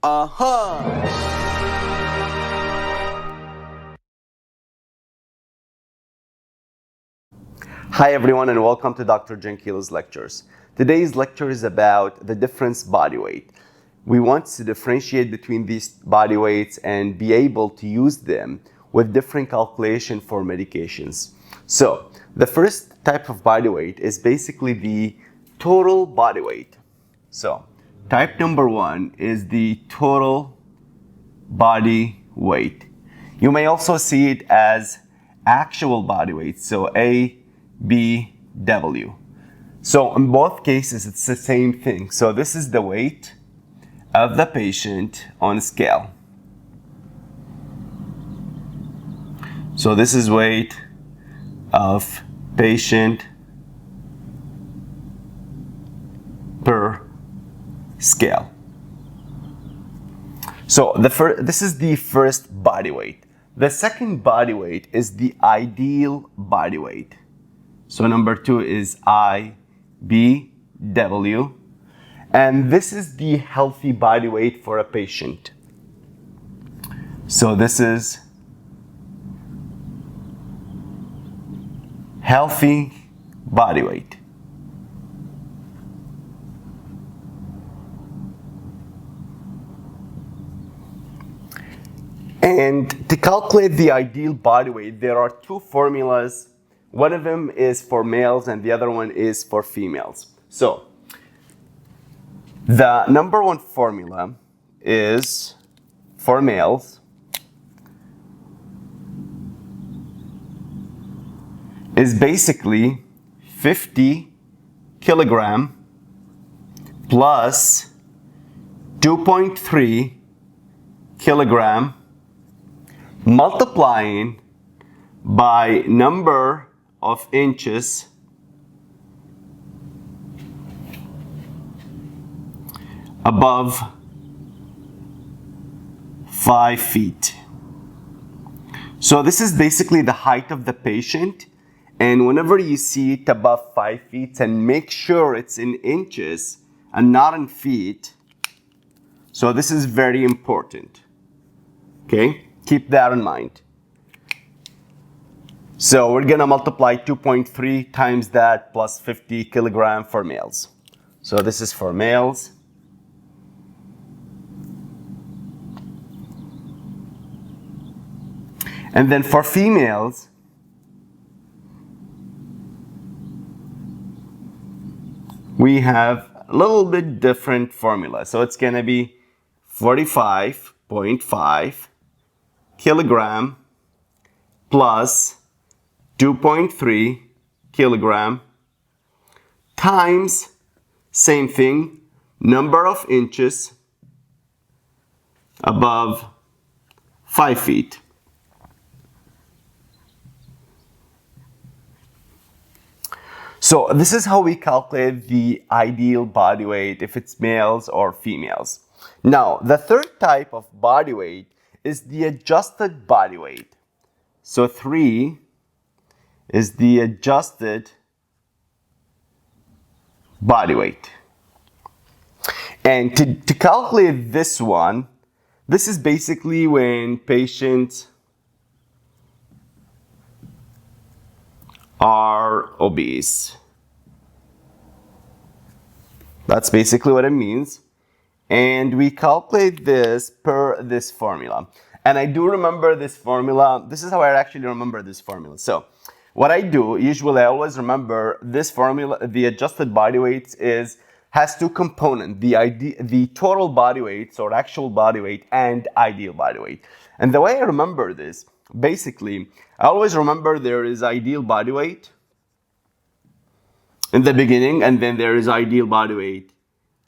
Hi everyone and welcome to Dr. Jankila's lectures. Today's lecture is about the difference body weight. We want to differentiate between these body weights and be able to use them with different calculation for medications. So the first type of body weight is basically the total body weight. So type number 1 is the total body weight. You may also see it as actual body weight, so IBW. So in both cases, it's the same thing. So this is the weight of the patient on a scale. So this is weight of patient per scale. So this is the first body weight. The second body weight is the ideal body weight. So number 2 is IBW. And this is the healthy body weight for a patient. So this is healthy body weight. And to calculate the ideal body weight, there are two formulas. One of them is for males and the other one is for females. So the number one formula is for males is basically 50 kilogram plus 2.3 kilogram multiplying by number of inches above 5 feet. So this is basically the height of the patient, and whenever you see it above 5 feet, and make sure it's in inches and not in feet. So this is very important. Okay? Keep that in mind. So we're gonna multiply 2.3 times that plus 50 kilogram for males. So this is for males. And then for females, we have a little bit different formula. So it's gonna be 45.5 kilogram plus 2.3 kilogram times, same thing, number of inches above 5 feet. So this is how we calculate the ideal body weight if it's males or females. Now, the third type of body weight is the adjusted body weight. So 3 is the adjusted body weight. And to calculate this one, this is basically when patients are obese. That's basically what it means. And we calculate this per this formula. And I do remember this formula. This is how I actually remember this formula. So what I do, usually I always remember this formula, the adjusted body weight has two components, the total body weight, or actual body weight, and ideal body weight. And the way I remember this, basically, I always remember there is ideal body weight in the beginning, and then there is ideal body weight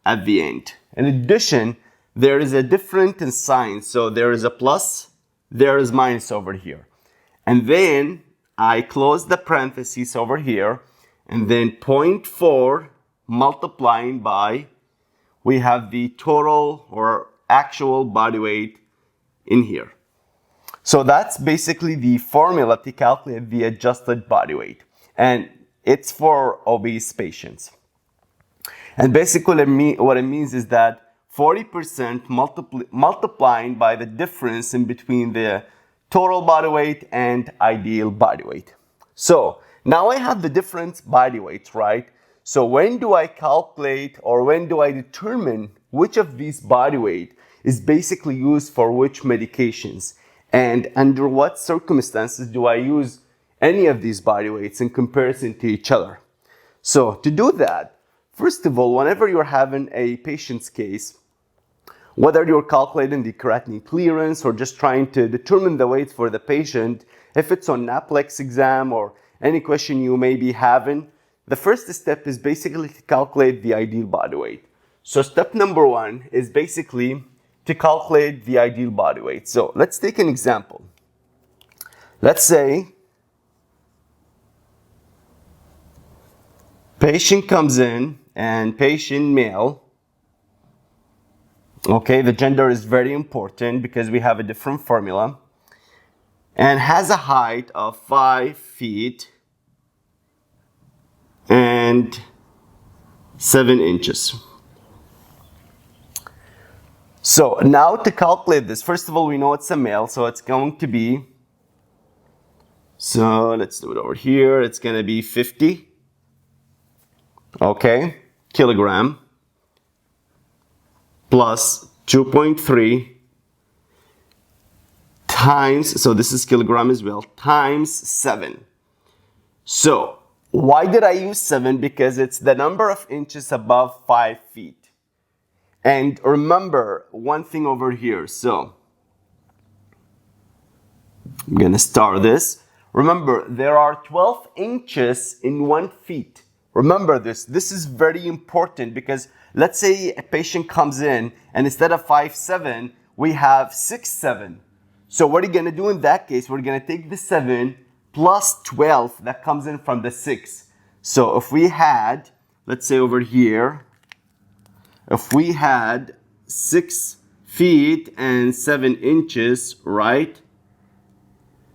at the end. In addition, there is a difference in sign. So there is a plus, there is minus over here. And then I close the parentheses over here, and then 0.4 multiplying by, we have the total or actual body weight in here. So that's basically the formula to calculate the adjusted body weight. And it's for obese patients. And basically what it means is that 40% multiplying by the difference in between the total body weight and ideal body weight. So now I have the different body weights, right? So when do I calculate or when do I determine which of these body weight is basically used for which medications? And under what circumstances do I use any of these body weights in comparison to each other? So to do that, first of all, whenever you're having a patient's case, whether you're calculating the creatinine clearance or just trying to determine the weight for the patient, if it's on NAPLEX exam or any question you may be having, the first step is basically to calculate the ideal body weight. So step number one is basically to calculate the ideal body weight. So let's take an example. Let's say patient comes in and patient male. Okay, the gender is very important because we have a different formula, and has a height of 5 feet and 7 inches. So now to calculate this, first of all, we know it's a male, so it's going to be, so let's do it over here, it's going to be 50, okay, kilogram plus 2.3 times, so this is kilogram as well, times 7. So why did I use 7? Because it's the number of inches above 5 feet. And remember one thing over here. So I'm gonna start this. Remember, there are 12 inches in 1 feet. Remember this. This is very important because let's say a patient comes in and instead of 5'7", we have 6'7". So what are you gonna do in that case? We're gonna take the 7 plus 12 that comes in from the 6. So if we had, let's say over here, if we had 6 feet and 7 inches, right?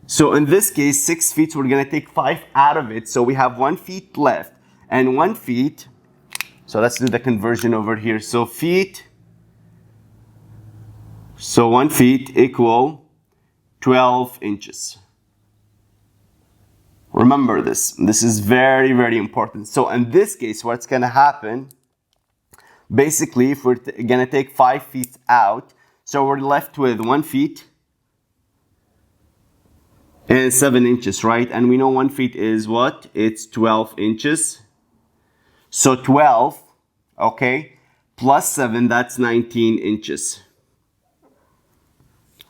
So in this case, 6 feet, we're gonna take 5 out of it. So we have 1 feet left. And 1 feet, so let's do the conversion over here. So 1 feet equal 12 inches. Remember this. This is very, very important. So in this case, what's gonna happen, basically, if we're gonna take 5 feet out, so we're left with 1 feet and 7 inches, right? And we know 1 feet is what? It's 12 inches. So 12, okay, plus 7, that's 19 inches.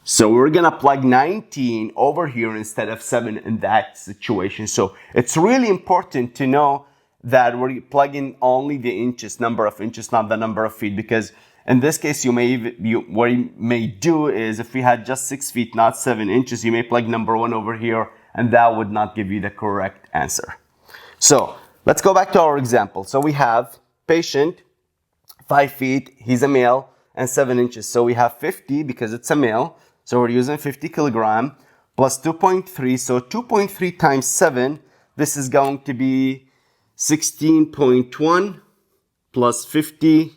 So we're gonna plug 19 over here instead of 7 in that situation. So it's really important to know that we're plugging only the inches, number of inches, not the number of feet, because in this case, what you may do is if we had just 6 feet, not 7 inches, you may plug number 1 over here, and that would not give you the correct answer. So let's go back to our example. So we have patient, 5 feet, he's a male, and 7 inches. So we have 50 because it's a male. So we're using 50 kilogram plus 2.3. So 2.3 times 7, this is going to be 16.1 plus 50.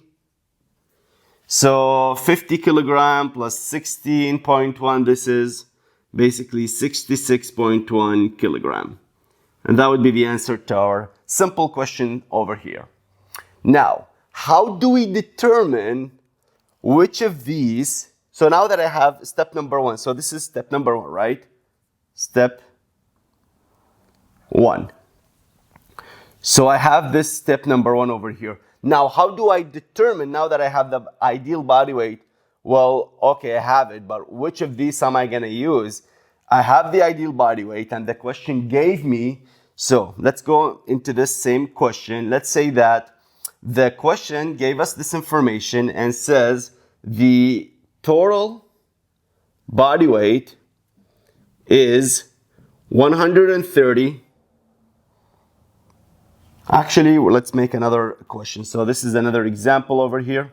So 50 kilogram plus 16.1, this is basically 66.1 kilogram. And that would be the answer to our simple question over here. Now, how do we determine which of these? So now that I have step number 1, so this is step number 1, right? Step 1. So I have this step number 1 over here. Now, how do I determine, now that I have the ideal body weight? Well, okay, I have it, but which of these am I gonna use? I have the ideal body weight and the question gave me, so let's go into this same question. Let's say that the question gave us this information and says the total body weight is 130. Actually, let's make another question. So this is another example over here.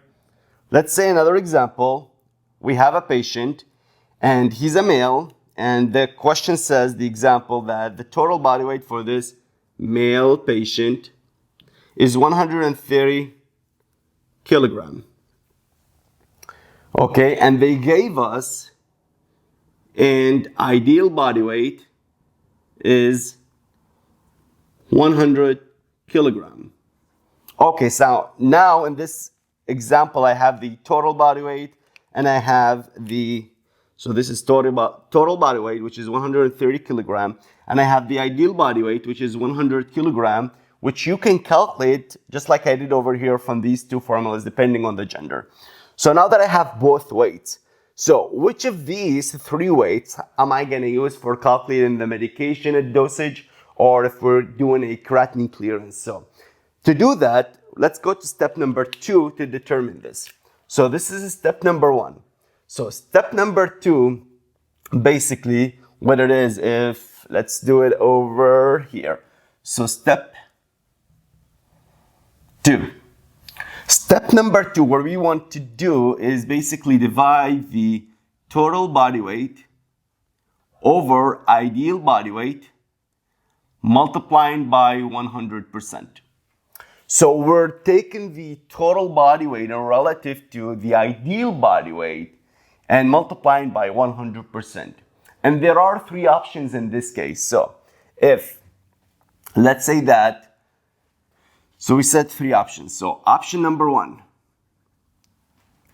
Let's say another example. We have a patient and he's a male, and the question says, the example, that the total body weight for this male patient is 130 kilogram. Okay, and they gave us and ideal body weight is 100 kilogram. Okay, so now in this example, I have the total body weight and I have so this is total body weight, which is 130 kilogram, and I have the ideal body weight, which is 100 kilogram, which you can calculate just like I did over here from these two formulas, depending on the gender. So now that I have both weights, so which of these three weights am I going to use for calculating the medication dosage, or if we're doing a creatinine clearance? So to do that, let's go to step number 2 to determine this. So this is step number 1. So step number 2, basically what it is, if let's do it over here. So step 2. Step number 2, what we want to do is basically divide the total body weight over ideal body weight multiplying by 100%. So we're taking the total body weight relative to the ideal body weight and multiplying by 100%. And there are three options in this case. So if, let's say that, so we said three options. So option number 1,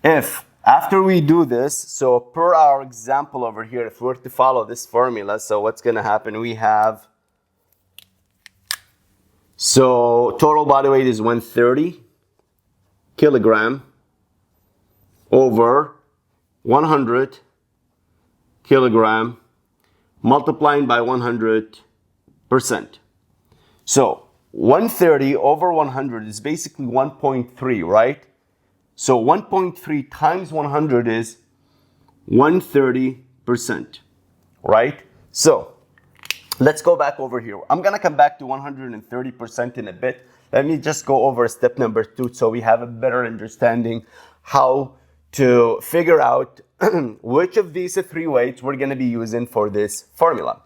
if after we do this, so per our example over here, if we were to follow this formula, so what's going to happen? We have, so total body weight is 130 kilogram over 100 kilogram multiplying by 100%. So 130 over 100 is basically 1.3, right? So 1.3 times 100 is 130%, right? So let's go back over here. I'm going to come back to 130% in a bit. Let me just go over step number 2 so we have a better understanding how to figure out which of these three weights we're going to be using for this formula.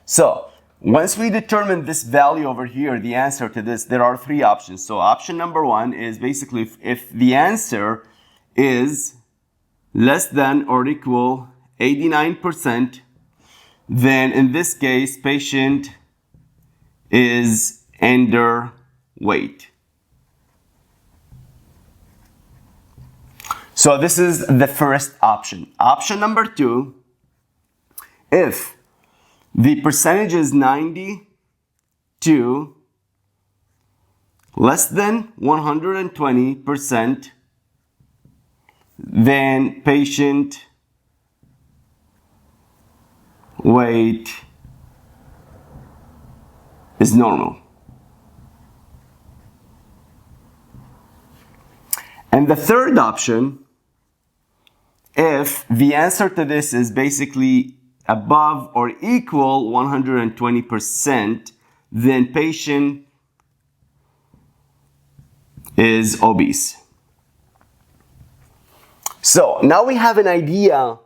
So once we determine this value over here, the answer to this, there are three options. So option number 1 is basically if the answer is less than or equal 89%, then in this case, patient is underweight. So this is the first option. Option number 2, if the percentage is 92 less than 120%, then patient weight is normal. And the third option, if the answer to this is basically above or equal 120%, then patient is obese. So now we have an idea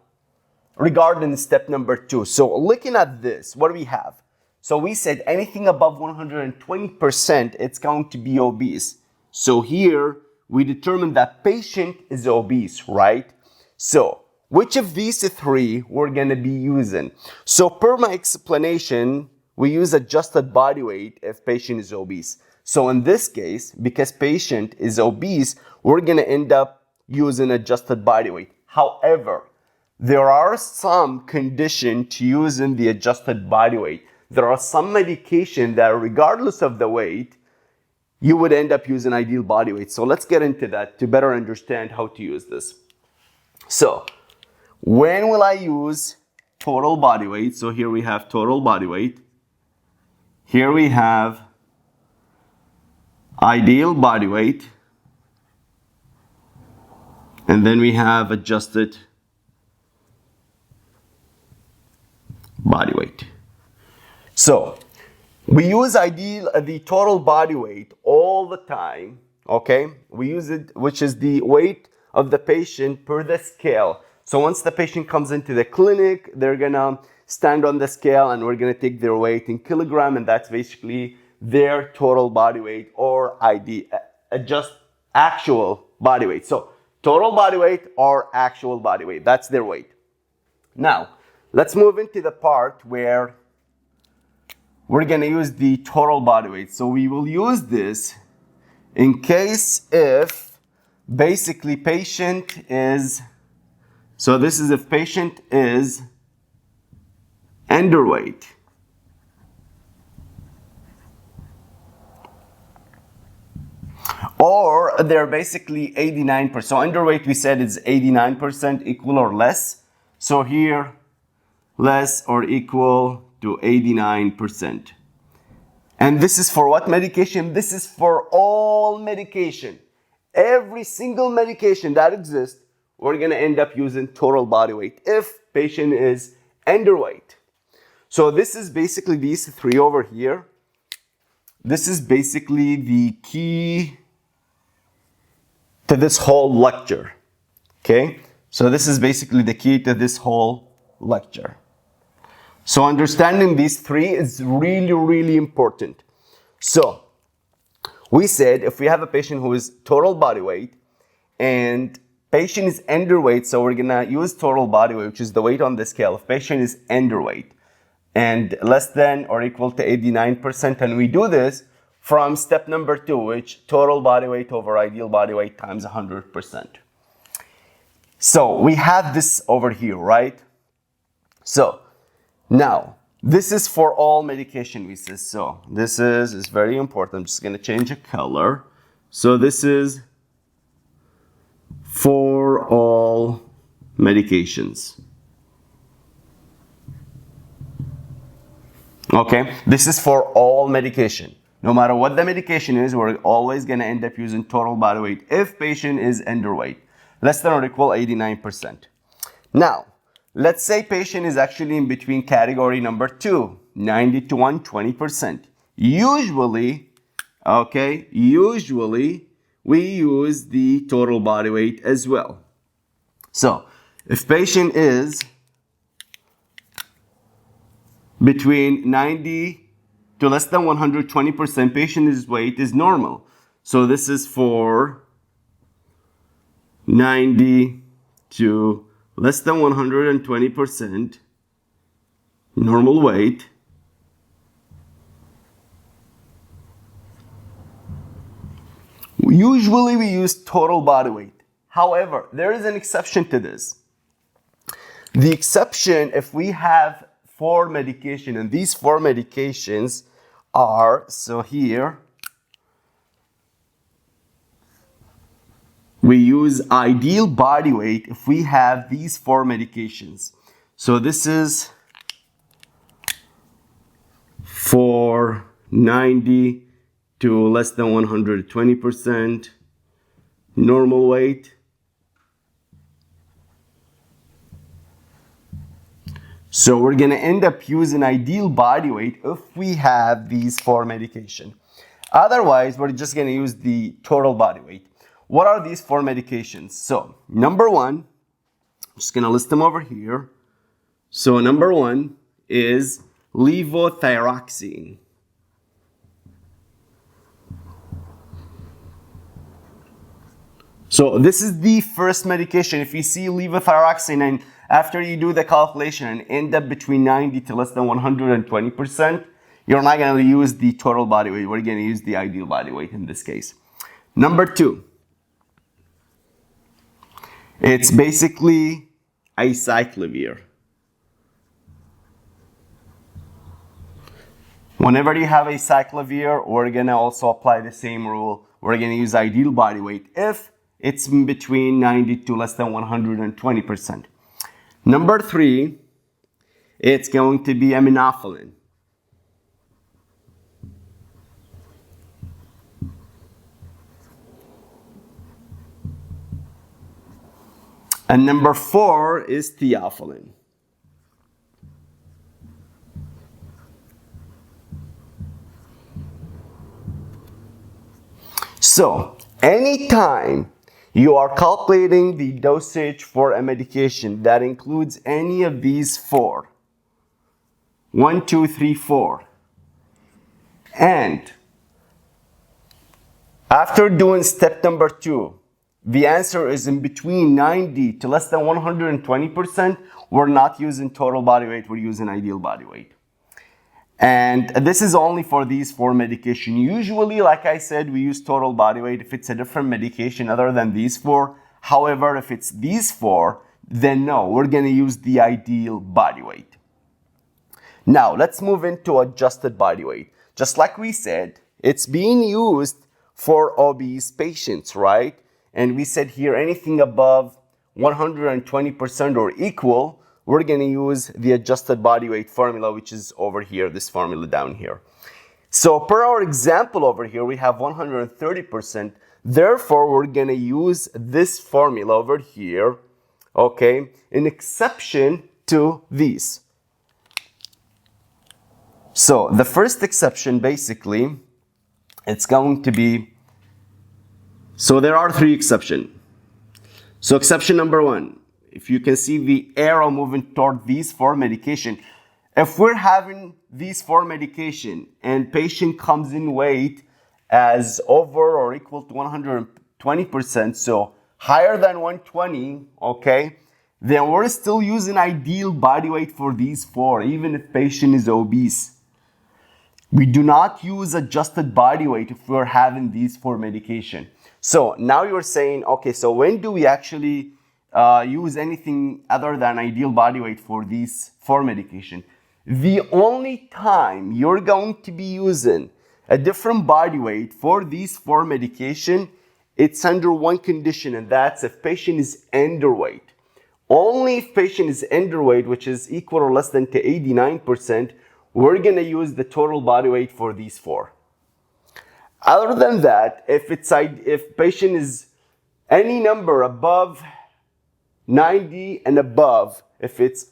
regarding step number 2. So looking at this, what do we have? So we said anything above 120%, it's going to be obese. So here we determined that patient is obese, right? So which of these three we're going to be using? So per my explanation, we use adjusted body weight if patient is obese. So in this case, because patient is obese, we're going to end up using adjusted body weight. However, there are some conditions to using the adjusted body weight. There are some medication that regardless of the weight, you would end up using ideal body weight. So let's get into that to better understand how to use this. So when will I use total body weight? So here we have total body weight. Here we have ideal body weight. And then we have adjusted body weight. So we use the total body weight all the time, okay? We use it, which is the weight of the patient per the scale. So once the patient comes into the clinic, they're gonna stand on the scale and we're gonna take their weight in kilogram, and that's basically their total body weight or just actual body weight. So total body weight or actual body weight. That's their weight. Now, let's move into the part where we're gonna use the total body weight. So we will use this in case if basically patient is, so this is if patient is underweight. Or they're basically 89%. So underweight we said is 89% equal or less. So here, less or equal to 89%. And this is for what medication? This is for all medication. Every single medication that exists, we're gonna end up using total body weight if patient is underweight. So this is basically these three over here. This is basically the key to this whole lecture, okay? So this is basically the key to this whole lecture. So understanding these three is really, really important. So we said if we have a patient who is total body weight and patient is underweight, so we're gonna use total body weight, which is the weight on the scale. If patient is underweight and less than or equal to 89%, and we do this from step number 2, which total body weight over ideal body weight times 100%. So we have this over here, right? So now this is for all medication, we said. So this is very important. I'm just gonna change a color. So this is for all medications. Okay, this is for all medication. No matter what the medication is, we're always gonna end up using total body weight if patient is underweight, less than or equal 89%. Now, let's say patient is actually in between category number 2, 90 to 120%. Usually we use the total body weight as well. So, if patient is between 90 to less than 120%, patient's weight is normal. So this is for 90 to less than 120% normal weight. Usually we use total body weight. However, there is an exception to this. The exception, if we have 4 medications, and these 4 medications are, so here we use ideal body weight if we have these 4 medications. So this is for 90 to less than 120% normal weight. So we're gonna end up using ideal body weight if we have these 4 medications. Otherwise, we're just gonna use the total body weight. What are these 4 medications? So number 1, I'm just gonna list them over here. So number 1 is levothyroxine. So this is the first medication. If you see levothyroxine and after you do the calculation and end up between 90 to less than 120%, you're not going to use the total body weight. We're going to use the ideal body weight in this case. Number 2, it's basically acyclovir. Whenever you have acyclovir, we're going to also apply the same rule. We're going to use ideal body weight if it's in between 90 to less than 120%. Number 3, it's going to be aminophylline. And number 4 is theophylline. So, anytime you are calculating the dosage for a medication that includes any of these 4, 1, 2, 3, 4, and after doing step number 2, the answer is in between 90 to less than 120%, we're not using total body weight, we're using ideal body weight. And this is only for these 4 medications. Usually, like I said, we use total body weight if it's a different medication other than these 4. However, if it's these 4, then no, we're going to use the ideal body weight. Now, let's move into adjusted body weight. Just like we said, it's being used for obese patients, right? And we said here anything above 120% or equal, we're going to use the adjusted body weight formula, which is over here, this formula down here. So per our example over here, we have 130%. Therefore, we're going to use this formula over here, okay, in exception to these. So the first exception, basically, it's going to be, so there are 3 exceptions. So exception number 1, if you can see the arrow moving toward these 4 medication, if we're having these 4 medication and patient comes in weight as over or equal to 120%, so higher than 120, okay, then we're still using ideal body weight for these 4, even if patient is obese. We do not use adjusted body weight if we're having these 4 medication. So now you're saying, okay, so when do we actually use anything other than ideal body weight for these 4 medication? The only time you're going to be using a different body weight for these 4 medication, it's under one condition, and that's if patient is underweight. Only if patient is underweight, which is equal or less than to 89%, we're going to use the total body weight for these 4. Other than that, if patient is any number above 90 and above, if it's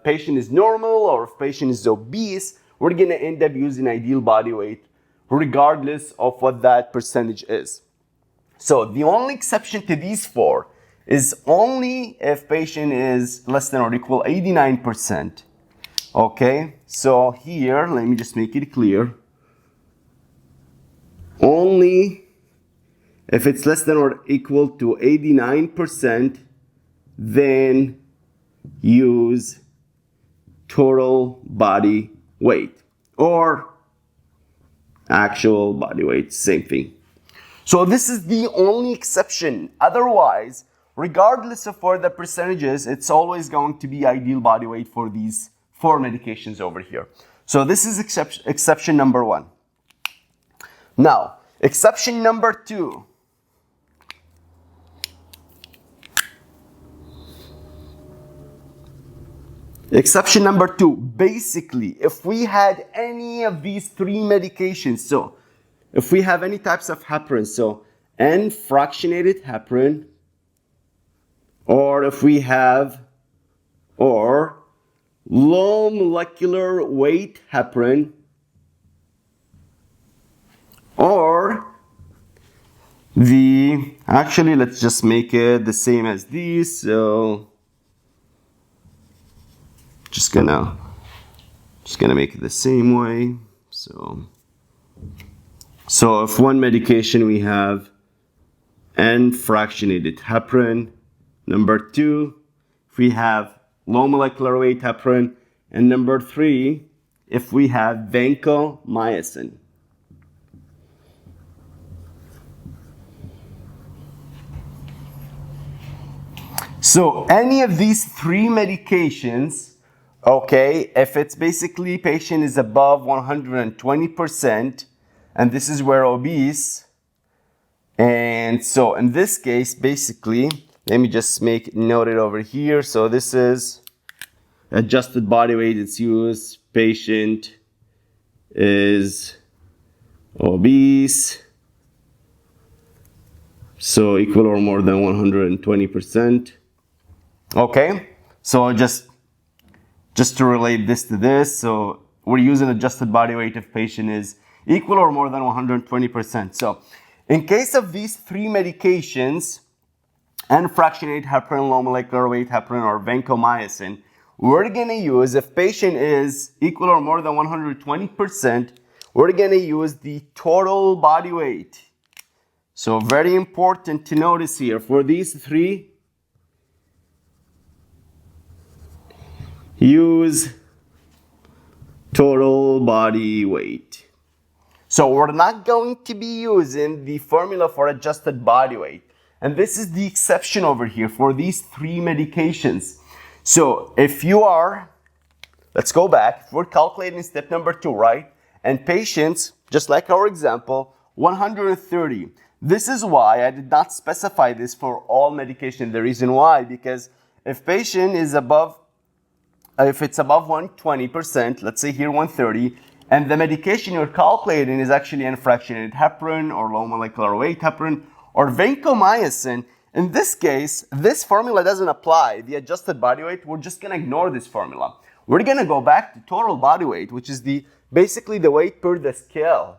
patient is normal or if patient is obese, we're going to end up using ideal body weight regardless of what that percentage is. So the only exception to these 4 is only if patient is less than or equal 89%. Okay, so here, let me just make it clear. Only if it's less than or equal to 89%, then use total body weight or actual body weight, same thing. So this is the only exception. Otherwise, regardless of what the percentages, it's always going to be ideal body weight for these 4 medications over here. So this is exception number 1. Now, exception number 2. Exception number 2, basically, if we had any of these 3 medications, so if we have any types of heparin, so N-fractionated heparin, or if we have, or low molecular weight heparin, or actually let's just make it the same as these, so just gonna make it the same way. So if one medication we have N-fractionated heparin, number 2 if we have low molecular weight heparin, and number 3 if we have vancomycin. So any of these 3 medications, okay, if it's basically patient is above 120%, and this is where obese, and so in this case, basically, let me just note it over here. So this is adjusted body weight, it's used, patient is obese, so equal or more than 120%. Okay, so just to relate this to this, so we're using adjusted body weight if patient is equal or more than 120%. So in case of these 3 medications, N-fractionated heparin, low molecular weight heparin, or vancomycin, we're going to use, if patient is equal or more than 120%, we're going to use the total body weight So very important to notice here, for these three, use total body weight. So we're not going to be using the formula for adjusted body weight. And this is the exception over here for these three medications. So if you are, let's go back, we're calculating step number 2, right? And patients, just like our example, 130. This is why I did not specify this for all medication. The reason why, because if patient is above, if it's above 120%, let's say here 130, and the medication you're calculating is actually unfractionated heparin or low molecular weight heparin or vancomycin, in this case, this formula doesn't apply. The adjusted body weight, we're just gonna ignore this formula. We're gonna go back to total body weight, which is basically the weight per the scale.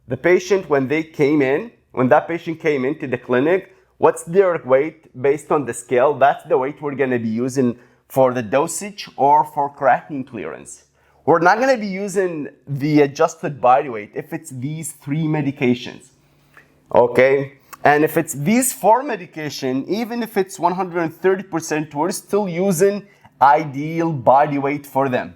The patient, when that patient came into the clinic, what's their weight based on the scale? That's the weight we're gonna be using for the dosage or for creatinine clearance. We're not gonna be using the adjusted body weight if it's these three medications, okay? And if it's these four medication, even if it's 130%, we're still using ideal body weight for them.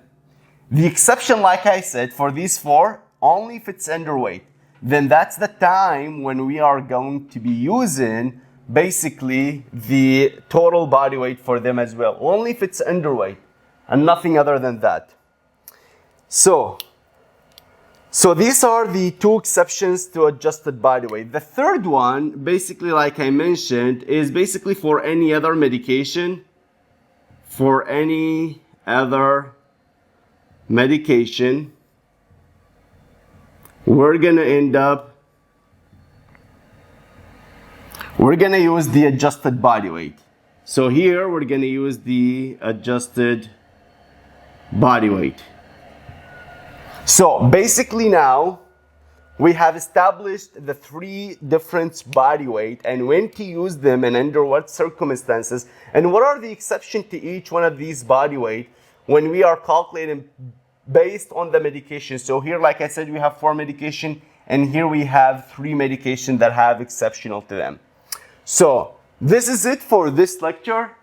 The exception, like I said, for these four, only if it's underweight. Then that's the time when we are going to be using basically the total body weight for them as well. Only if it's underweight and nothing other than that. So these are the two exceptions to adjusted body weight. The third one, basically like I mentioned, is basically for any other medication. For any other medication, we're gonna use the adjusted body weight. So here we're gonna use the adjusted body weight. So basically now we have established the three different body weight and when to use them and under what circumstances and what are the exceptions to each one of these body weight when we are calculating based on the medication. So here, like I said, we have 4 medication and here we have 3 medication that have exceptional to them. So this is it for this lecture.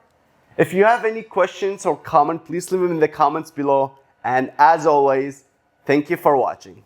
If you have any questions or comment, please leave them in the comments below. And as always, thank you for watching.